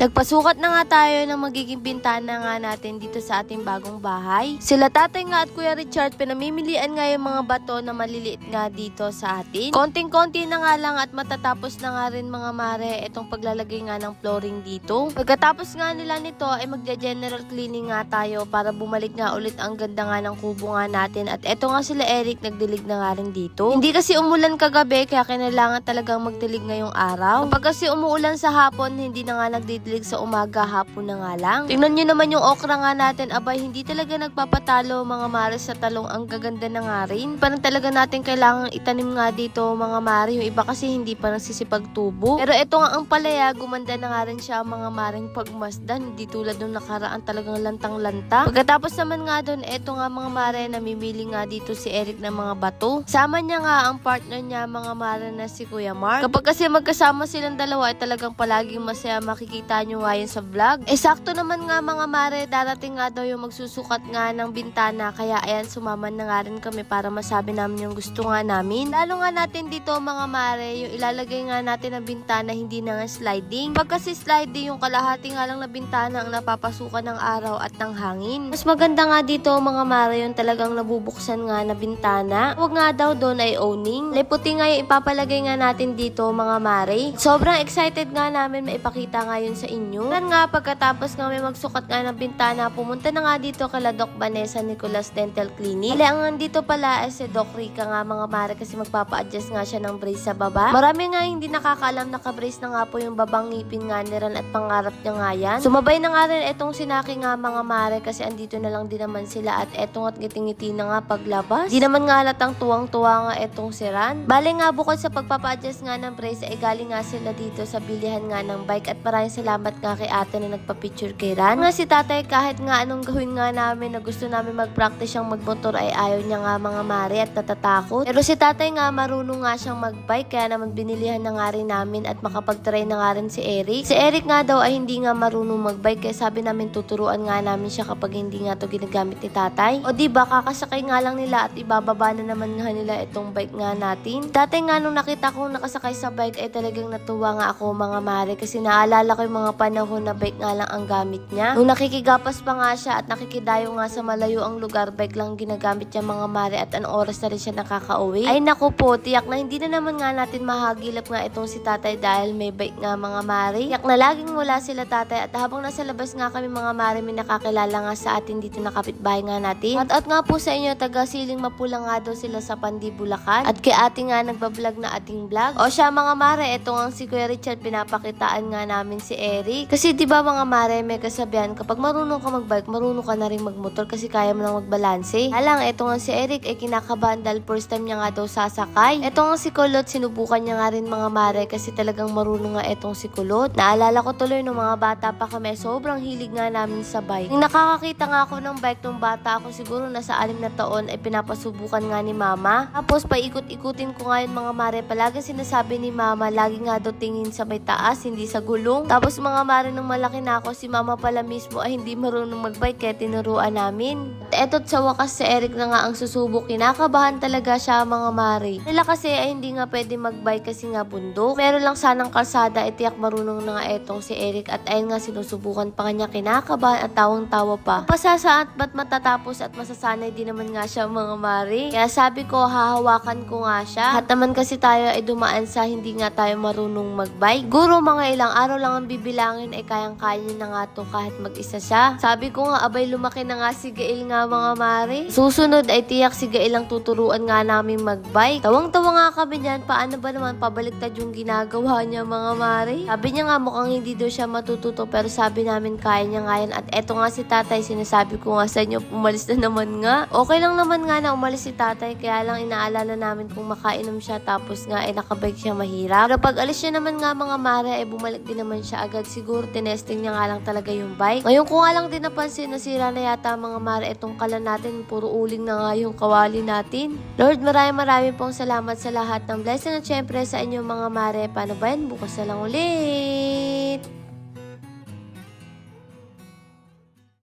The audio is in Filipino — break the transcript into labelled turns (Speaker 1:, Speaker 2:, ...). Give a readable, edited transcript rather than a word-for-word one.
Speaker 1: Nagpasukat na nga tayo ng magiging bintana nga natin dito sa ating bagong bahay. Sila tatay nga at Kuya Richard pinamimilian nga yung mga bato na maliliit nga dito sa atin. Konting-konti na nga lang at matatapos na nga rin mga mare itong paglalagay nga ng flooring dito. Pagkatapos nga nila nito ay magja-general cleaning nga tayo para bumalik nga ulit ang ganda nga ng kubo nga natin. At eto nga sila Eric nagdilig na nga rin dito. Hindi kasi umulan kagabi kaya kinailangan talagang magdilig ngayong araw. Kapag kasi umuulan sa hapon hindi na nga nagdidilig sa umaga, hapon na nga lang. Tingnan nyo naman yung okra nga natin, abay hindi talaga nagpapatalo mga mare sa talong, ang gaganda na nga rin. Parang talaga natin kailangan itanim nga dito mga mare, yung iba kasi hindi pa nagsisipag tubo. Pero ito nga ang palaya, gumanda na nga rin siya mga maring pagmasdan, hindi tulad nung nakaraan talagang lantang-lanta. Pagkatapos naman nga doon, eto nga mga mare, namimili nga dito si Eric ng mga bato. Sama niya nga ang partner niya mga mare na si Kuya Mark. Kapag kasi magkasama silang dalawa ay talagang palaging masaya, makikita nyo nga yun sa vlog. Sakto naman nga mga mare, darating nga daw yung magsusukat nga ng bintana, kaya ayan sumaman na nga rin kami para masabi namin yung gusto nga namin. Lalo nga natin dito mga mare, yung ilalagay nga natin ng bintana hindi na nga sliding. Pag kasi sliding, yung kalahati nga lang na bintana ang napapasukan ng araw at ng hangin. Mas maganda nga dito mga mare yung talagang nabubuksan nga na bintana. Huwag nga daw doon ay owning. Liputi nga yung ipapalagay nga natin dito mga mare. Sobrang excited nga namin maipakita nga yun sa inyo. Nga pagkatapos nga may magsukat nga ng bintana, pumunta na nga dito kala Doc Vanessa Nicolas Dental Clinic. Ang nandito pala ay si Doc Rica nga mga mare kasi magpapa-adjust nga siya ng brace sa baba. Marami nga hindi nakakaalam naka-brace na nga po yung babang ngipin nga ni Ran at pangarap niya nga yan. Sumabay na nga rin etong sinaki nga mga mare kasi andito na lang din naman sila at etong at ngiti-ngiti na nga paglabas. Di naman nga halatang tuwang-tuwa nga etong si Ran. Bale nga bukod sa pagpapa-adjust nga ng brace ay galing nga sila dito sa bilihan nga ng bike at maraming salamat nga kay ate na nagpa-picture kay Ran. Nga si tatay kahit nga anong gawin nga namin na gusto namin mag-practice siyang magmotor ay ayaw niya nga mga mare at natatakot. Pero si tatay nga marunong nga siyang mag-bike kaya naman binilihan na nga rin namin at makapag-try na nga rin si Eric. Si Eric nga daw ay hindi nga marunong mag-bike kaya sabi namin tuturuan nga namin siya kapag hindi nga to ginagamit ni tatay. O diba kakasakay nga lang nila at ibababa na naman nga nila itong bike nga natin. Tatay nga nung nakita kong nakasakay sa bike ay talagang natuwa nga ako mga mare kasi naalala ko yung mga panahon na bike nga lang ang gamit niya. Nung nakikigapas pa nga siya at nakikidayo nga sa malayo ang lugar, bike lang ginagamit niya mga mare at anong oras na rin siya nakakauwi. Ay naku po, tiyak na hindi na naman nga natin mahagilap nga itong si tatay dahil may bike nga mga mare. Tiyak na laging wala sila tatay at habang nasa labas nga kami mga mare, may nakakilala nga sa atin dito na kapitbahay nga natin. At nga po sa inyo, taga Siling Mapula nga daw sila sa Pandi, Bulacan. At kay ate nga nagbablog na ating vlog. O siya mga mare, eto nga si Kuya Richard, pinapakitaan nga namin si Eric. Kasi di ba mga mare, may kasabihan kapag marunong ka magbike, marunong ka na rin magmotor kasi kaya mo lang magbalanse. Alang, eto nga si Eric ay kinakabahan dahil first time niya nga daw sasakay. Eto nga si Kulot, sinubukan niya nga rin mga mare kasi talagang marunong nga etong si Kulot. Naalala ko tuloy nung mga bata pa kami, sobrang hilig nga namin sa bike. Nung nakakakita nga ako ng bike nung bata ako, siguro nasa 6 na taon ay pinapasubukan nga ni mama. Tapos paikot-ikutin ko nga yun mga mare, palagi sinasabi ni mama, lagi nga daw tingin sa may taas, hindi sa gulong. Tapos mga mare nung malaki na ako, si mama pala mismo ay hindi marunong magbike kaya tinuruan namin. At eto't sa wakas si Eric na nga ang susubok, kinakabahan talaga siya mga mare. Nila kasi ay hindi nga pwede magbike kasi nga bundok. Meron lang sanang kalsada, tiyak marunong na nga etong si Eric at ayun nga sinusubukan pa kanya, kinakabahan at tawang-tawa pa. Pasasaan ba't matatapos at masasanay din naman nga siya mga mare. Kaya sabi ko hahawakan ko nga siya. At naman kasi tayo ay dumaan sa hindi nga tayo marunong magbike. Guro mga ilang araw lang ang bibilangin ay kayang-kaya na nga to kahit mag-isa siya. Sabi ko nga abay lumaki na nga si Gail nga mga mare. Susunod ay tiyak si Gail ang tuturuan nga namin magbike. Tawang-tawa nga kami dyan, paano ba naman pabaliktad yung ginagawa niya mga mare. Sabi niya nga mukhang hindi daw siya matututo pero sabi namin kaya niya nga yan. At eto nga si tatay, sinasabi ko nga sa inyo, umalis na naman nga. Okay lang naman nga na umalis si tatay kaya lang inaalala namin kung makainom siya tapos nga ay nakabike siya mahirap. Pero pag alis niya naman nga mga mare ay bumalik din naman siya agad. Siguro tinesting niya nga lang talaga yung bike. Ngayon ko nga lang din napansin na sira na yata mga mare itong kalan natin. Puro uling na nga yung kawali natin. Lord, maraming pong salamat sa lahat ng blessing at syempre sa inyong mga mare. Paano ba yan? Bukas na lang ulit.